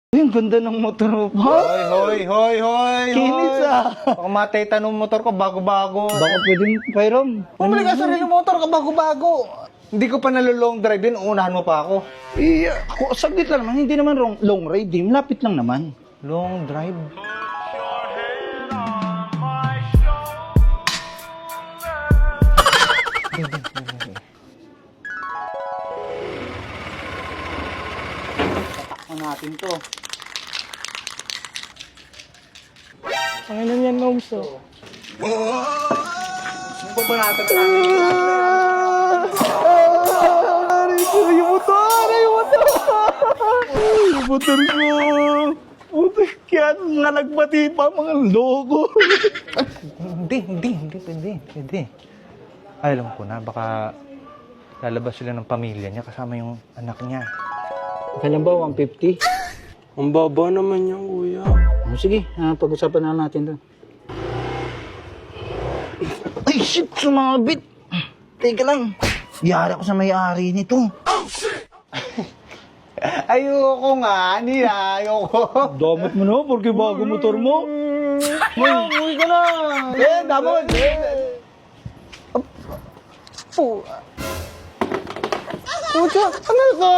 Ay, ang ganda ng motor mo, pa. Hoy! Kinis, ah. Baka matay tanong motor ko, bago-bago. Baka pwedeng, Pyrom. Bumili ka sarili motor ka, bago-bago. Hindi ko pa nalulong drive yun, unahan mo pa ako. Ako, saglit lang naman. Hindi naman long ride. Malapit lang naman. Long drive? Tatakbo natin to. Panginoon yan, Moms. Ano ba natin? Yung motor! Yung motor ko! Putik yan! Nga nagbati pa mga logo! Hindi. Ay, alam ko na, baka lalabas sila ng pamilya niya kasama yung anak niya. Kailan ba? 150? Ang baba naman yan, kuya. Sige, pag-usapan na natin to. Ay, shit! Sumabit! Teka lang. Yari ako sa may-ari nito. Ayoko nga, ayoko. Damot mo na, porque bago motor mo. Uy ka na! Damon! Pucha, ano ko?